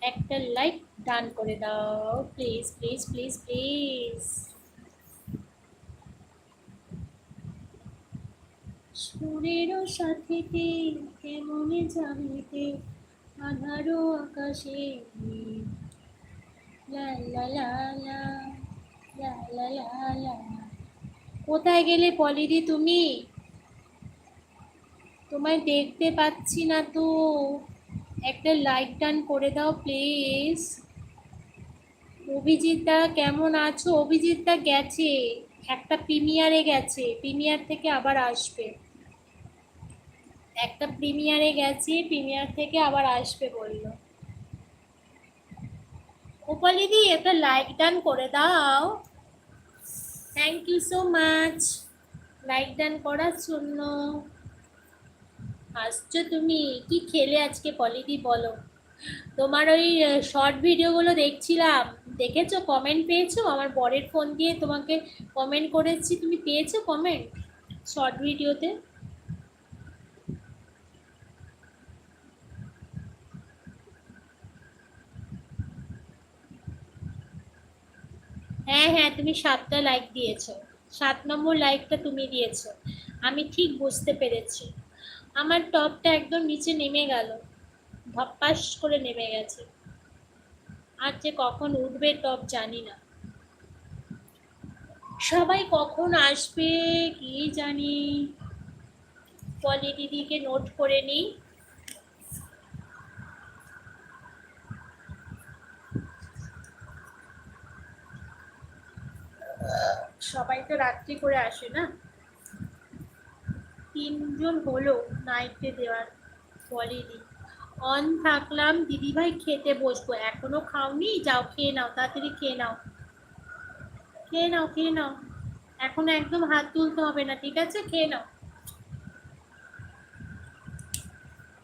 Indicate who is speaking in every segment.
Speaker 1: একটা like done করে দাও প্লিজ প্লিজ প্লিজ প্লিজ। সুরেরও সাথীতে কেমনে যাবিতে আধারো আকাশে লা লা লা লা লা লা লা লা। কোথায় গেলে পলিদি তুমি? তোমায় দেখতে পাচ্ছি না তো। একটা লাইক ডান করে দাও প্লিজ। অভিজিৎদা কেমন আছো? অভিজিৎদা গেছে, একটা প্রিমিয়ারে গেছে, প্রিমিয়ার থেকে আবার আসবে। একটা প্রিমিয়ারে গেছে, প্রিমিয়ার থেকে আবার আসবে বললো। ওপালিদি একটা লাইক ডান করে দাও। Thank you so much like done করার জন্য। আসছো তুমি? কি খেলে আজকে পলিদি বলো? তোমার ওই শর্ট ভিডিওগুলো দেখছিলাম, দেখেছো? কমেন্ট পেয়েছো? আমার বরের ফোন দিয়ে তোমাকে কমেন্ট করেছি, তুমি পেয়েছো কমেন্ট শর্ট ভিডিওতে? হ্যাঁ হ্যাঁ, তুমি 7টা লাইক দিয়েছো, 7 নম্বর লাইকটা তুমি দিয়েছো। আমি ঠিক বুঝতে পেরেছি। আমার টপটা একদম নিচে নেমে গেল, ধপাস করে নেমে গেছে। আর যে কখন উঠবে টপ জানি না। সবাই কখন আসবে কি জানি। পলি দিদিকে নোট করে নিই। সবাই তো রাত্রি করে আসে না। 3জন হলো নাইটে দেওয়ার। পলিদি অন থাকলাম দিদিভাই, খেতে বসবো। এখনো খাওনি? যাও খেয়ে নাও, তাড়াতাড়ি খেয়ে নাও, খেয়ে নাও, খেয়ে নাও। এখন একদম হাত তুলতে হবে না, ঠিক আছে? খেয়ে নাও,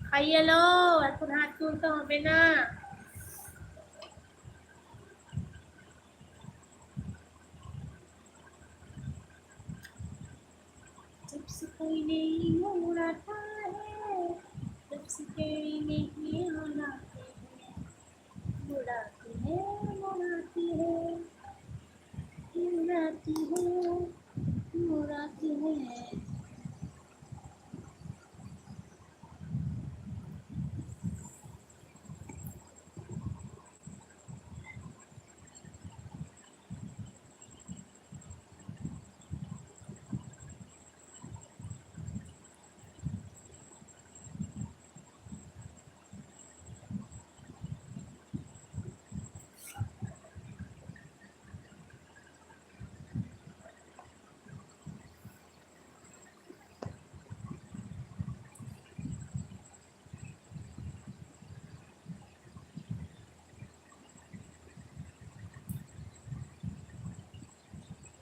Speaker 1: খাইয়ে নাও, এখন হাত তুলতে হবে না। जब से कोई नहीं मुड़ाता है, जब से तेरी नहीं मुड़ाते हैं, मुड़ाती है, मुड़ाती है, मुड़ाती है, मुड़ाती है।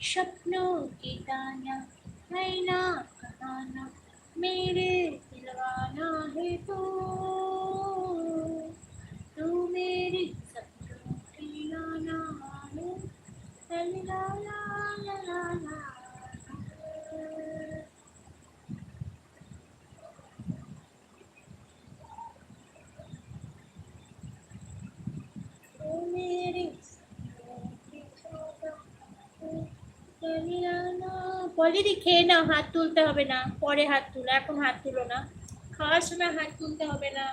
Speaker 1: सपनों की दाना है ना कहाना, मेरे दिलवाना है तू मेरी सपनों की दाना है। ला ला ला ला ला। तू मेरी सपनों की दाना। পলিদি খেয়ে নাও, হাত তুলতে হবে না, পরে হাত তুলো, এখন হাত তুলো না, খাওয়ার সময় হাত তুলতে হবে না।